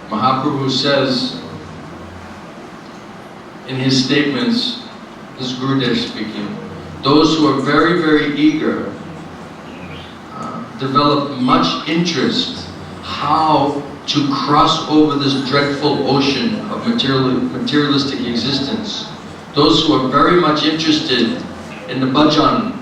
Mahaprabhu says in his statements, this is Gurudev speaking, those who are very, very eager develop much interest how to cross over this dreadful ocean of materialistic existence. Those who are very much interested in the bhajan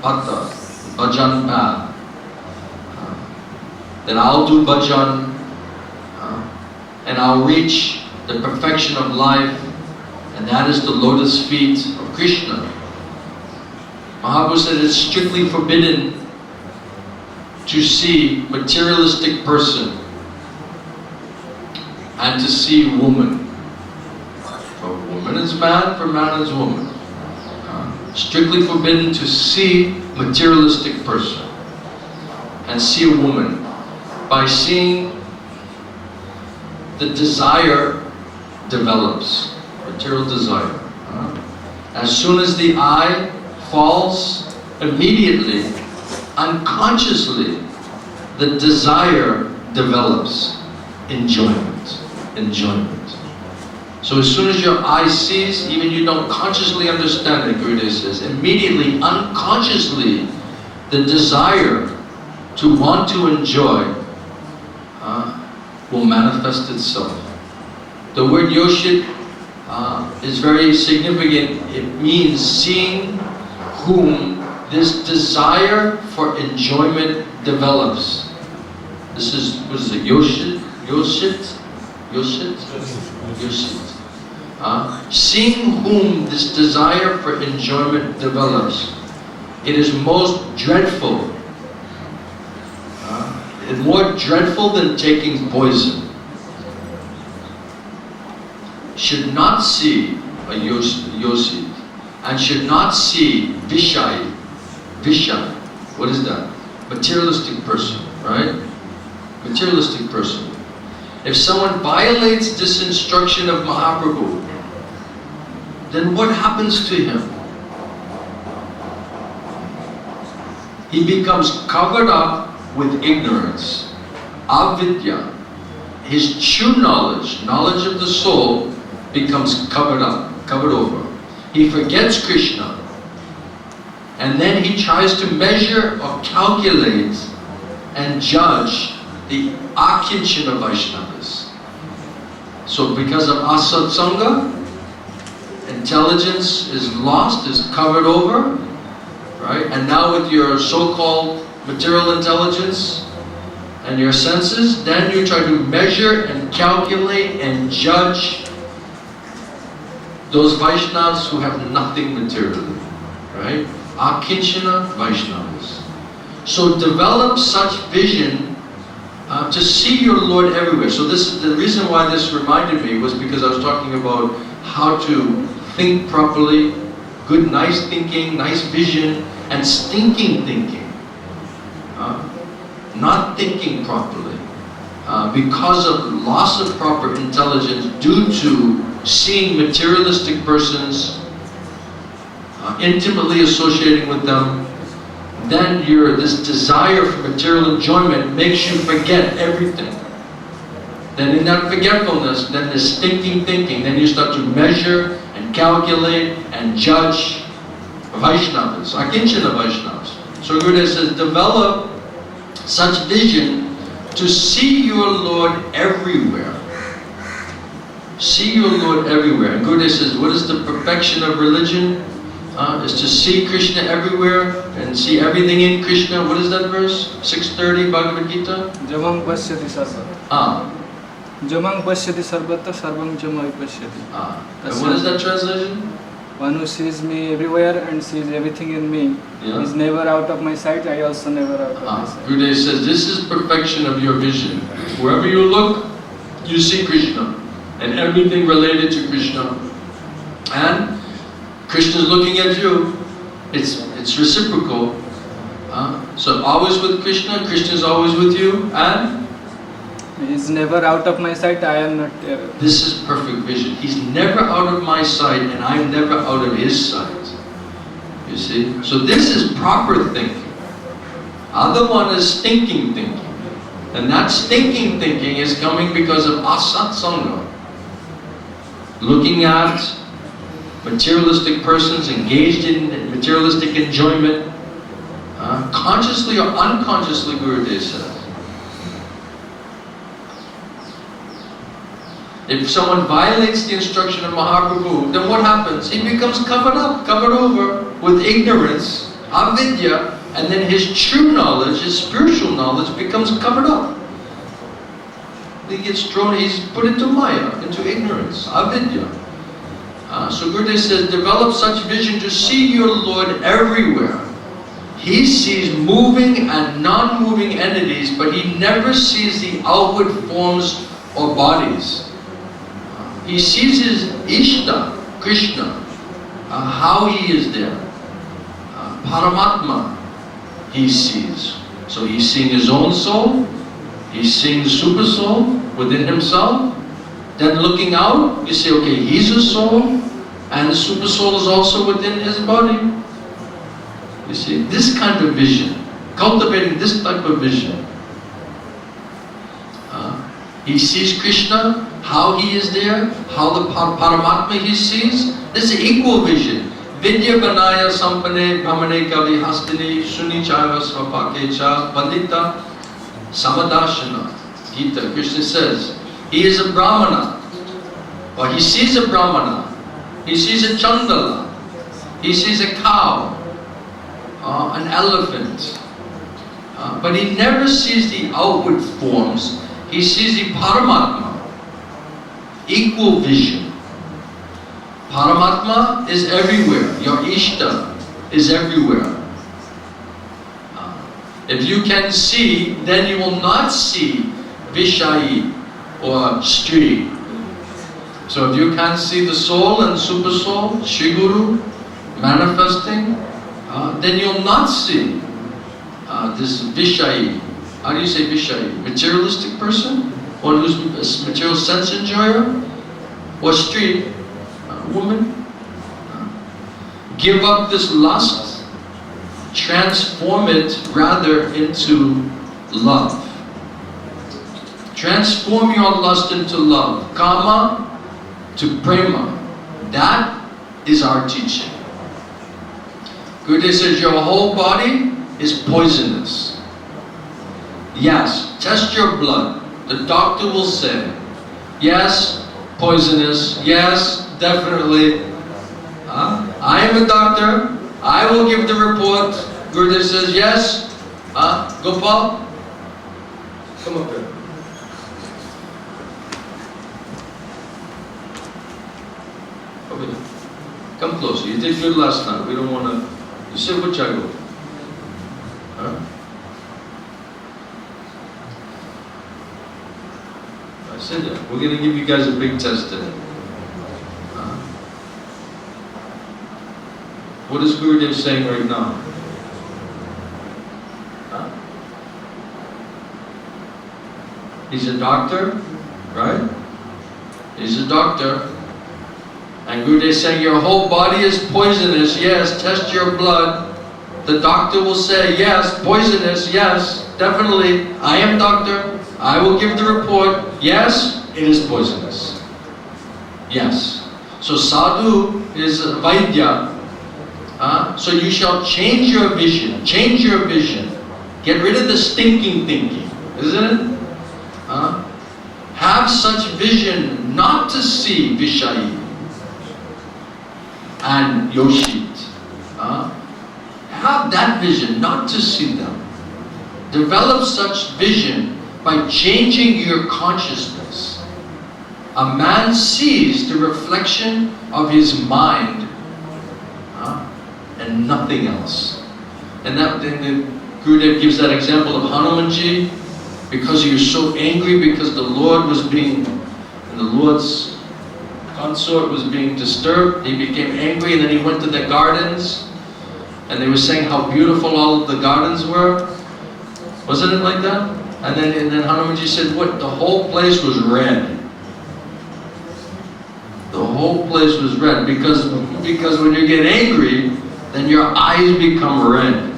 patha, bhajan path, that I'll do bhajan and I'll reach the perfection of life, and that is the lotus feet of Krishna. Mahaprabhu said it's strictly forbidden to see materialistic person and to see woman. For woman is man, for man is woman. Strictly forbidden to see materialistic person and see a woman. By seeing, the desire develops, material desire. As soon as the eye falls, immediately, unconsciously, the desire develops. Enjoyment. So as soon as your eye sees, even you don't consciously understand it, Gurudev says, immediately, unconsciously, the desire to want to enjoy will manifest itself. The word yoshit is very significant. It means seeing whom this desire for enjoyment develops. This is, what is it, yoshit? Seeing whom this desire for enjoyment develops. It is most dreadful. It's more dreadful than taking poison. Should not see a yosit and should not see vishai. Vishai, what is that? Materialistic person, right? Materialistic person. If someone violates this instruction of Mahaprabhu, then what happens to him? He becomes covered up with ignorance, avidya. His true knowledge, knowledge of the soul, becomes covered up, covered over. He forgets Krishna, and then he tries to measure or calculate and judge the akinchana Vaishnavas. So because of asatsanga, intelligence is lost, is covered over, right? And now with your so-called material intelligence and your senses, then you try to measure and calculate and judge those Vaishnavas who have nothing materially, right? Akinchana Vaishnavas. So develop such vision to see your Lord everywhere. So this, the reason why this reminded me was because I was talking about how to think properly, good, nice thinking, nice vision, and stinking thinking. Not thinking properly because of loss of proper intelligence due to seeing materialistic persons, intimately associating with them. Then this desire for material enjoyment makes you forget everything. Then in that forgetfulness, then this stinking thinking, then you start to measure and calculate and judge Vaishnavas, Akinchana Vaishnavas. So Gurudev says, develop such vision to see your Lord everywhere. See your Lord everywhere. And Gurudev says, what is the perfection of religion? Is to see Krishna everywhere and see everything in Krishna. What is that verse? 630 Bhagavad Gita? Jamang pasyati sarvatra. Jamang pasyati sarvatra sarvam jamai pasyati. And what is that translation? One who sees me everywhere and sees everything in me is never out of my sight. I also never out of my sight. Gurudev says this is perfection of your vision. Wherever you look, you see Krishna and everything related to Krishna. And Krishna is looking at you. It's reciprocal. So always with Krishna, Krishna is always with you, and he is never out of my sight. I am not there. This is perfect vision. He's never out of my sight, and I'm never out of his sight. You see? So this is proper thinking. Other one is stinking thinking. And that stinking thinking is coming because of asatsanga. Looking at materialistic persons engaged in materialistic enjoyment, consciously or unconsciously, Gurudev says. If someone violates the instruction of Mahaprabhu, then what happens? He becomes covered up, covered over with ignorance, avidya, and then his true knowledge, his spiritual knowledge becomes covered up. He gets thrown, he's put into maya, into ignorance, avidya. So Gurudev says, develop such vision to see your Lord everywhere. He sees moving and non-moving entities, but he never sees the outward forms or bodies. He sees his Ishta, Krishna, how he is there. Paramatma, he sees. So he's seeing his own soul, he's seeing the super soul within himself. Then looking out, you say, okay, he's a soul, and the super soul is also within his body. You see, this kind of vision, cultivating this type of vision. He sees Krishna, how he is there, how the Paramatma he sees. This is equal vision. Vidya Vanaya Sampane Brahmane Kavi Hastini Sunichava Svapakecha Pandita Samadashana. Gita, Krishna says, he is a Brahmana, or he sees a Brahmana, he sees a Chandala, he sees a cow, an elephant, but he never sees the outward forms. He sees the Paramatma, equal vision. Paramatma is everywhere. Your Ishta is everywhere. If you can see, then you will not see Vishayi or Sri. So if you can't see the soul and super soul, Sri Guru, manifesting, then you'll not see this Vishayi. How do you say Vishayi? Materialistic person? One who's a material sense enjoyer? Or Sri? Woman? Give up this lust, transform it rather into love. Transform your lust into love. Kama to prema. That is our teaching. Gurudev says your whole body is poisonous. Yes, test your blood. The doctor will say, yes, poisonous, yes, definitely. I am a doctor, I will give the report. Gurudev says, yes, Gopal, come up here. Over there. Come closer, you did good last time, we don't want to, you sit with Chago. I said that. We're going to give you guys a big test today. What is Gurudev saying right now? He's a doctor, right? He's a doctor. And Gurudev is saying your whole body is poisonous. Yes, test your blood. The doctor will say, yes, poisonous, yes, definitely. I am doctor. I will give the report, yes, it is poisonous. Yes. So sadhu is vaidya. So you shall change your vision. Change your vision. Get rid of the stinking thinking, isn't it? Have such vision not to see Vishayi and Yoshit. Have that vision not to see them. Develop such vision by changing your consciousness. A man sees the reflection of his mind and nothing else. And that then Gurudev gives that example of Hanumanji, because he was so angry because the Lord was being, and the Lord's consort was being disturbed. He became angry and then he went to the gardens and they were saying how beautiful all of the gardens were. Wasn't it like that? And then Hanumanji said, what? The whole place was red. The whole place was red because when you get angry, then your eyes become red.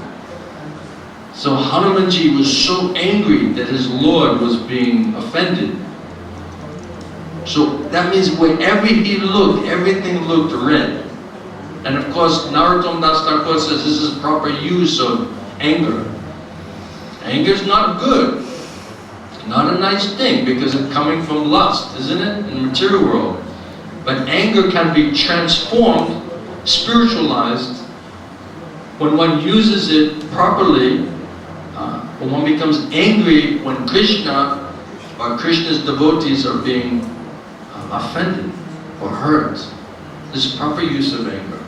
So Hanumanji was so angry that his Lord was being offended. So that means wherever he looked, everything looked red. And of course, Narottam Das Thakur says this is proper use of anger. Anger is not good. Not a nice thing because it's coming from lust, isn't it? In the material world. But anger can be transformed, spiritualized, when one uses it properly. When one becomes angry when Krishna or Krishna's devotees are being offended or hurt. This is proper use of anger.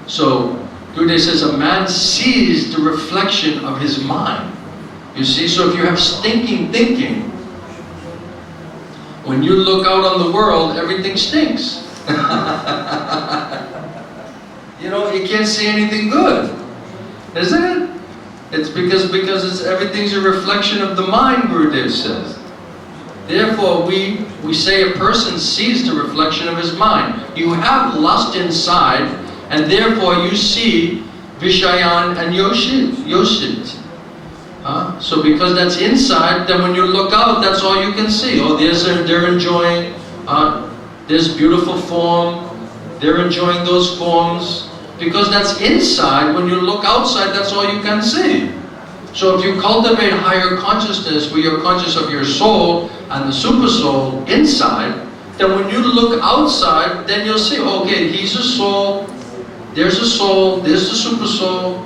So, Gurudev says a man sees the reflection of his mind. You see, so if you have stinking thinking, when you look out on the world, everything stinks. You know, you can't see anything good, isn't it? It's because everything's a reflection of the mind, Gurudev says. Therefore, we say a person sees the reflection of his mind. You have lust inside, and therefore you see Vishayan and Yoshit. So because that's inside, then when you look out, that's all you can see. Oh, they're enjoying, there's beautiful form, they're enjoying those forms. Because that's inside, when you look outside, that's all you can see. So if you cultivate higher consciousness, where you're conscious of your soul and the super soul inside, then when you look outside, then you'll see, okay, he's a soul, there's the super soul,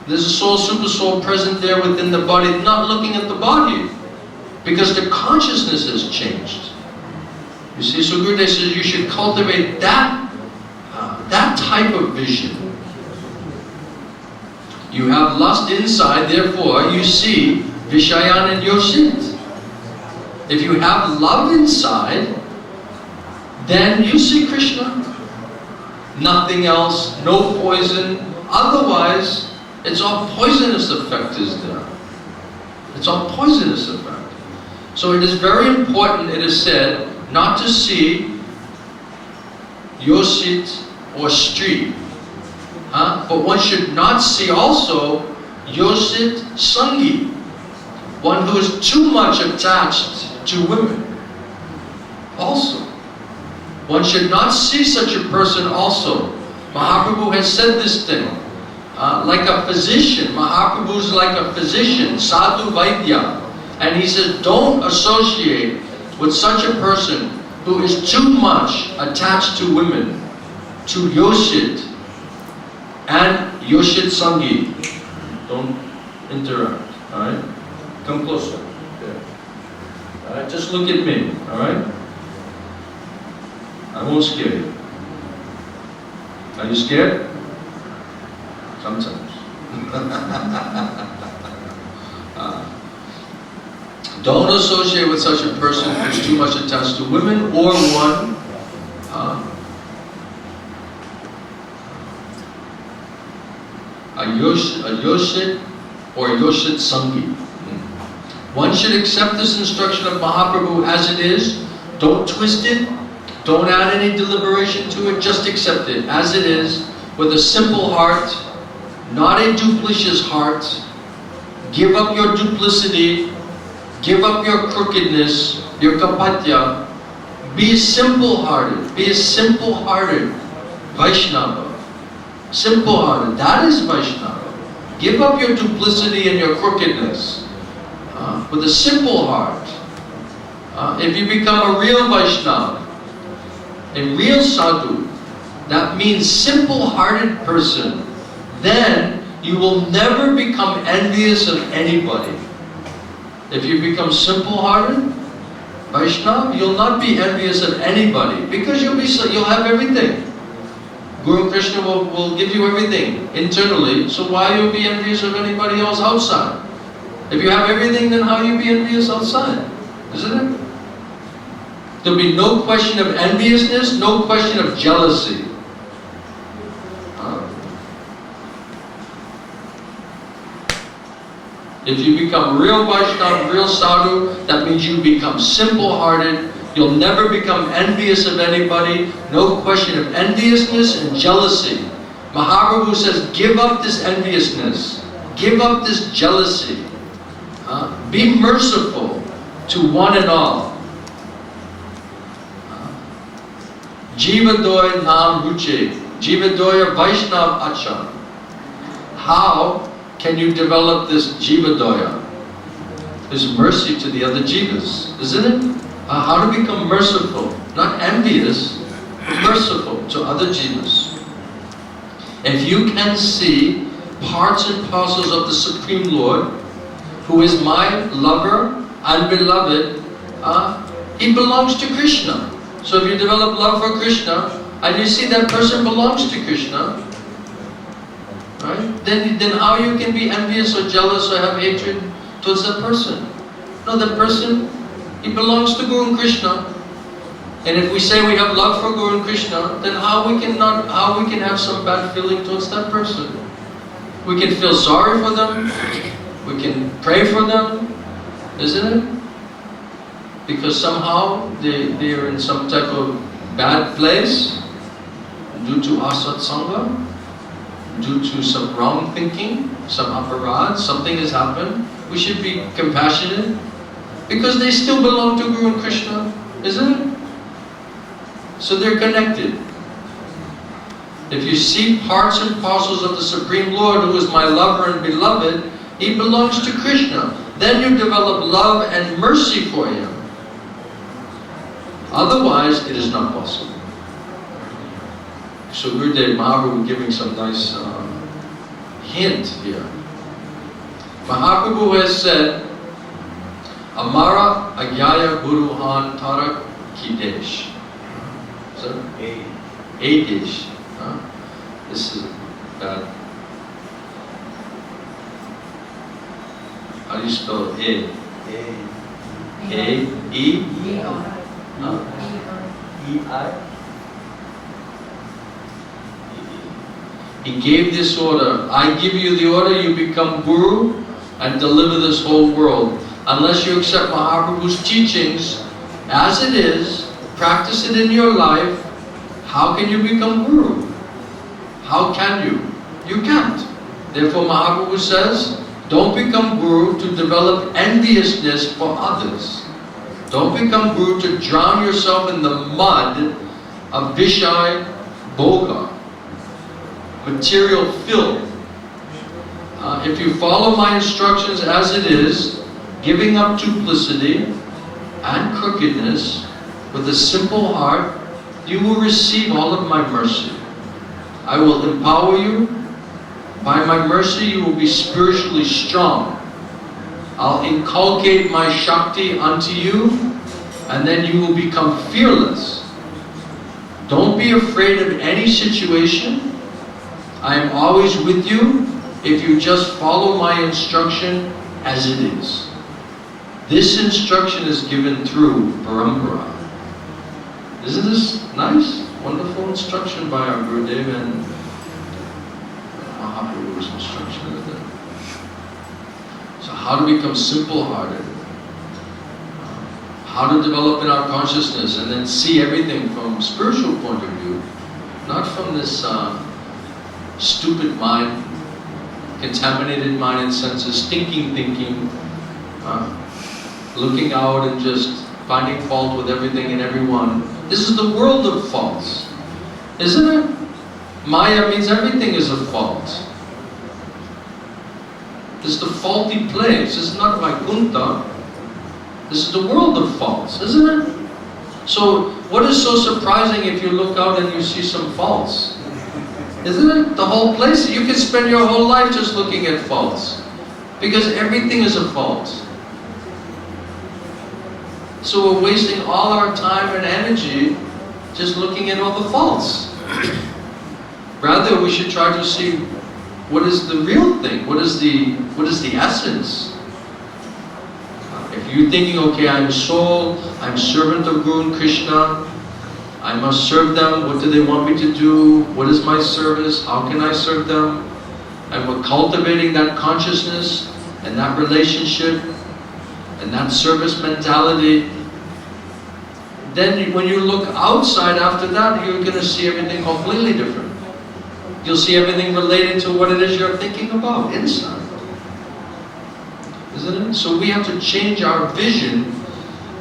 there's a soul, super soul present there within the body, not looking at the body. Because the consciousness has changed. You see, so Gurudev says you should cultivate that type of vision. You have lust inside, therefore you see Vishayan and Yoshit. If you have love inside, then you see Krishna. Nothing else, no poison. Otherwise, it's all poisonous effect is there. It's all poisonous effect. So it is very important, it is said, not to see Yoshit or street. But one should not see also Yoshit Sangi, one who is too much attached to women. Also, one should not see such a person also. Mahaprabhu has said this thing. Like a physician, Mahaprabhu is like a physician, Sadhu Vaidya. And he says, don't associate with such a person who is too much attached to women, to Yoshit and Yoshit Sangi. Don't interact, alright? Come closer. There. Alright, just look at me, alright? I won't scare you. Are you scared? Sometimes. Don't associate with such a person who's too much attached to women or one a Yoshit or Yoshit Sangi. One should accept this instruction of Mahaprabhu as it is. Don't twist it. Don't add any deliberation to it. Just accept it as it is with a simple heart, not a duplicitous heart. Give up your duplicity. Give up your crookedness, your kapatya. Be simple-hearted. Be a simple-hearted Vaishnava. Simple-hearted. That is Vaishnava. Give up your duplicity and your crookedness with a simple heart. If you become a real Vaishnava, a real sadhu, that means simple-hearted person, then you will never become envious of anybody. If you become simple-hearted, Vaishnava, you'll not be envious of anybody because you'll have everything. Guru Krishna will give you everything internally, so why you'll be envious of anybody else outside? If you have everything, then how you be envious outside? Isn't it? There'll be no question of enviousness, no question of jealousy. If you become real Vaishnava, real sadhu, that means you become simple-hearted. You'll never become envious of anybody. No question of enviousness and jealousy. Mahaprabhu says, give up this enviousness. Give up this jealousy. Be merciful to one and all. Jiva doy nam ruche. Jiva doya Vaishnav acha. How can you develop this jiva doya? There's mercy to the other jivas, isn't it? How to become merciful, not envious, merciful to other jivas. If you can see parts and parcels of the Supreme Lord, who is my lover and beloved, he belongs to Krishna. So if you develop love for Krishna, and you see that person belongs to Krishna, right? Then how you can be envious or jealous or have hatred towards that person? No, that person, he belongs to Guru and Krishna. And if we say we have love for Guru and Krishna, then how we can have some bad feeling towards that person? We can feel sorry for them, we can pray for them, isn't it? Because somehow they are in some type of bad place due to asat sangha, due to some wrong thinking, some aparad, something has happened. We should be compassionate because they still belong to Guru and Krishna, isn't it? So they're connected. If you see parts and parcels of the Supreme Lord, who is my lover and beloved, he belongs to Krishna. Then you develop love and mercy for him. Otherwise, it is not possible. So Gurudev Mahaprabhu giving some nice hint here. Mahaprabhu has said, Amara Agyaya Guru Han Tarak Kidesh. So, Adish. This is bad. How do you spell A? E? E-I? He gave this order. I give you the order, you become Guru and deliver this whole world. Unless you accept Mahaprabhu's teachings as it is, practice it in your life, how can you become Guru? How can you? You can't. Therefore Mahaprabhu says, don't become Guru to develop enviousness for others. Don't become Guru to drown yourself in the mud of Vishai Bhoga, material filth. If you follow my instructions as it is, giving up duplicity and crookedness with a simple heart, you will receive all of my mercy. I will empower you. By my mercy, you will be spiritually strong. I'll inculcate my Shakti unto you, and then you will become fearless. Don't be afraid of any situation. I am always with you if you just follow my instruction as it is. This instruction is given through Parampara. Isn't this nice? Wonderful instruction by our Gurudev and Mahaprabhu's instruction with it. So how to become simple-hearted, how to develop in our consciousness and then see everything from a spiritual point of view, not from this stupid mind, contaminated mind and senses, thinking, looking out and just finding fault with everything and everyone. This is the world of faults, isn't it? Maya means everything is a fault. This is the faulty place. This is not Vaikuntha. This is the world of faults, isn't it? So, what is so surprising if you look out and you see some faults? Isn't it? The whole place, you can spend your whole life just looking at faults. Because everything is a fault. So we're wasting all our time and energy just looking at all the faults. Rather, we should try to see what is the real thing, what is the essence. If you're thinking, okay, I'm soul, I'm servant of Guru and Krishna, I must serve them, what do they want me to do, what is my service, how can I serve them, and we're cultivating that consciousness and that relationship and that service mentality, then when you look outside after that, you're going to see everything completely different. You'll see everything related to what it is you're thinking about inside. isn't it? So we have to change our vision,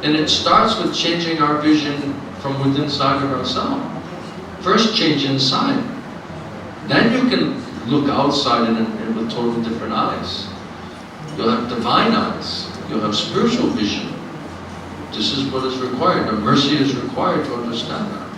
and it starts with changing our vision from within inside of ourselves. First change inside. Then you can look outside and with totally different eyes. You'll have divine eyes. You'll have spiritual vision. This is what is required. The mercy is required to understand that.